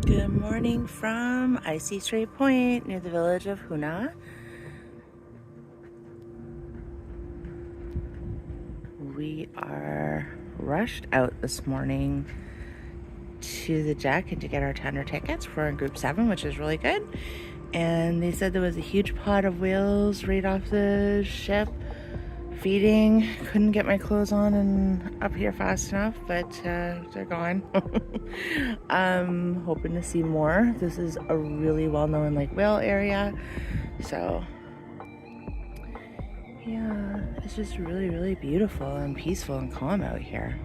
Good morning from Icy Strait Point near the village of Huna. We are rushed out this morning to the deck and to get our tender tickets. We're in group 7, which is really good. And they said there was a huge pod of whales right off the ship feeding. Couldn't get my clothes on and up here fast enough, but they're gone. I'm hoping to see more. This is a really well-known like whale area, so yeah, it's just really beautiful and peaceful and calm out here.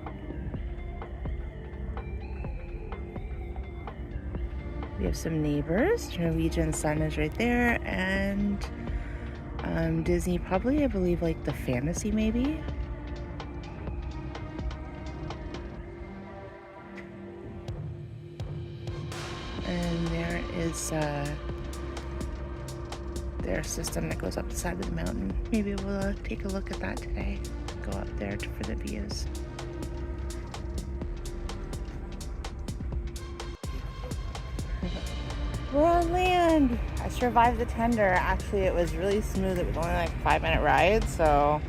We have some neighbors. Norwegian Sun is right there, and Disney, probably, I believe, like the Fantasy maybe. And there is their system that goes up the side of the mountain. Maybe we'll take a look at that today. Go up there for the views. We're on land. I survived the tender. Actually, it was really smooth. It was only like a 5-minute ride, so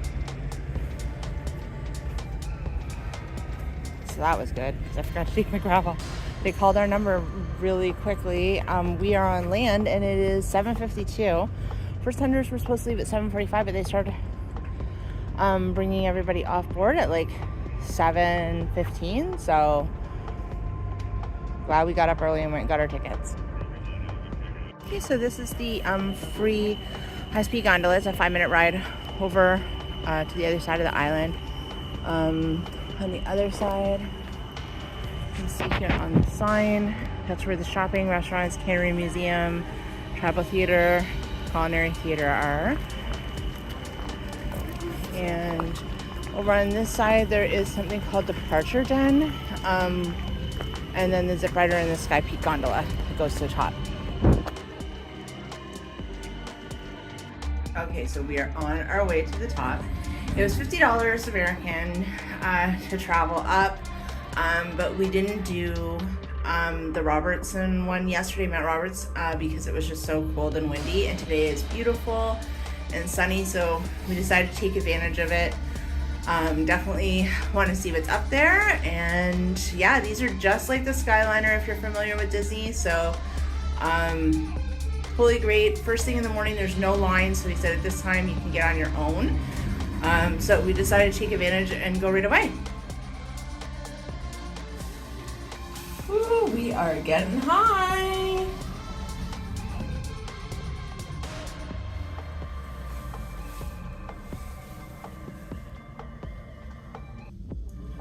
that was good because I forgot to take my gravel. They called our number really quickly. We are on land and it is 7:52. First tenders were supposed to leave at 7:45, but they started bringing everybody off board at like 7:15. So glad we got up early and went and got our tickets. Okay, so this is the free high-speed gondola. It's a 5-minute ride over to the other side of the island. On the other side, you can see here on the sign, that's where the shopping, restaurants, cannery museum, tribal theater, culinary theater are. And over on this side, there is something called Departure Den. And then the zip rider and the Sky Peak gondola that goes to the top. Okay, so we are on our way to the top. It was $50 American to travel up, but we didn't do the Robertson one yesterday, Mount Roberts, because it was just so cold and windy, and today is beautiful and sunny, so we decided to take advantage of it. Definitely want to see what's up there, and yeah, these are just like the Skyliner if you're familiar with Disney, so totally great. First thing in the morning, there's no line, so he said at this time you can get on your own. So we decided to take advantage and go right away. Ooh, we are getting high.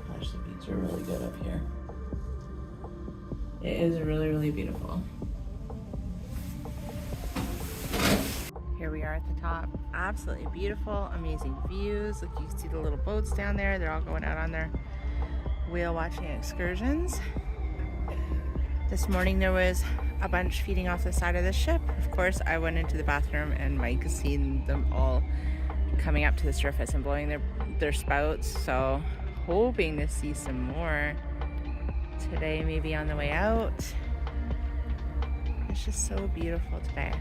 Gosh, the views are really good up here. It is really beautiful. Here we are at the top. Absolutely beautiful, amazing views. Look, you can see the little boats down there. They're all going out on their whale watching excursions. This morning there was a bunch feeding off the side of the ship. Of course, I went into the bathroom and Mike has seen them all coming up to the surface and blowing their spouts. So hoping to see some more today, maybe on the way out. It's just so beautiful today.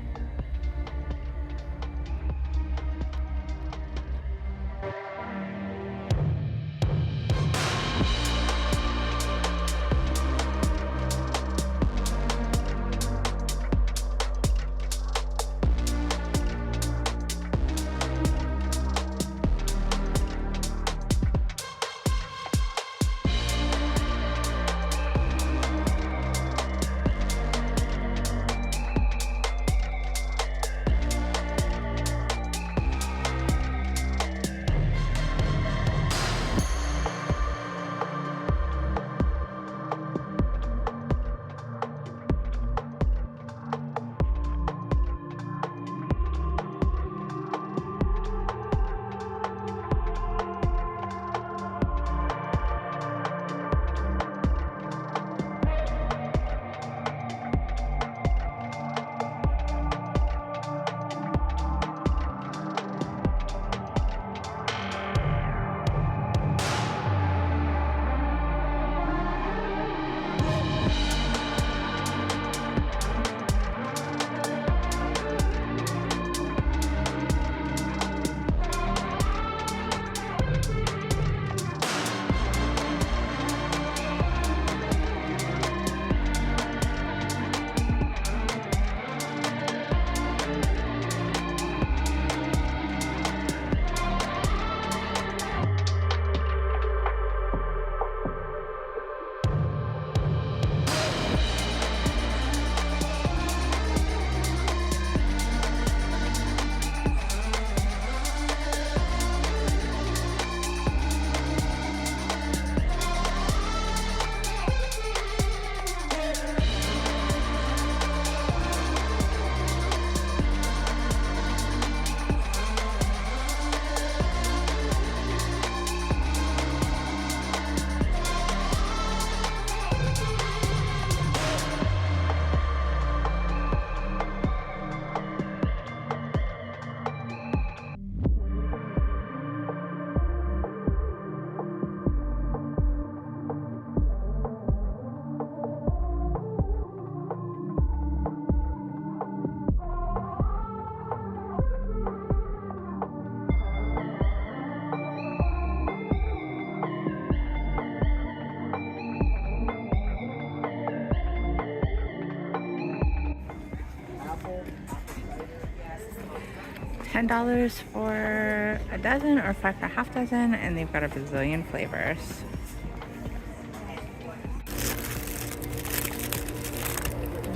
$10 for a dozen or 5 for a half dozen, and they've got a bazillion flavors.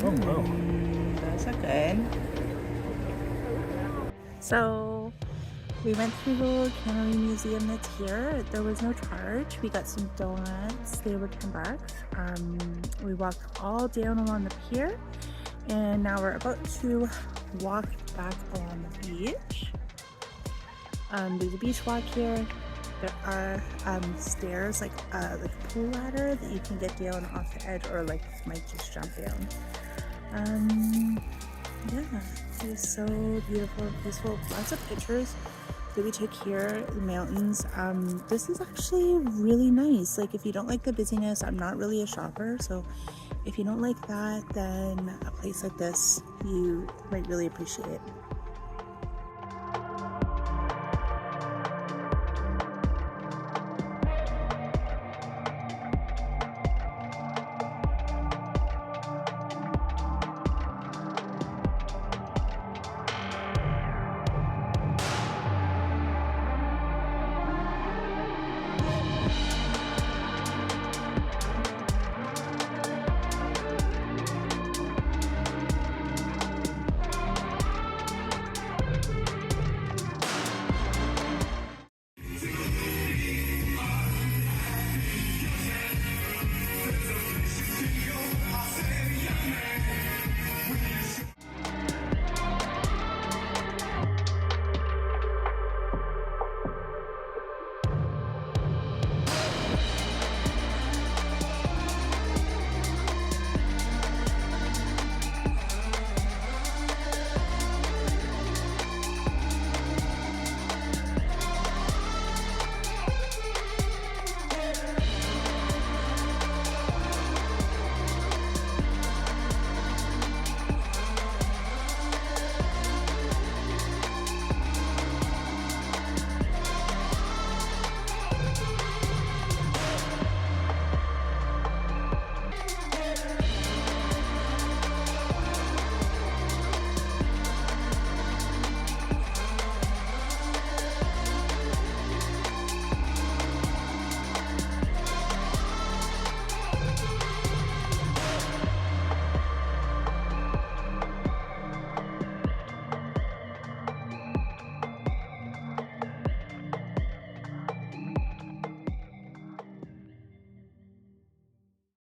Oh, wow. Those are good. So we went through the little cannery museum that's here. There was no charge. We got some donuts. They were $10. We walked all down along the pier, and now we're about to walk back along the beach. There's a beach walk here. There are stairs, like a pool ladder that you can get down off the edge, or like might just jump down. Yeah, it is so beautiful and peaceful. Lots of pictures that we took here, the mountains. This is actually really nice. Like, if you don't like the busyness, I'm not really a shopper, so if you don't like that, then a place like this you might really appreciate.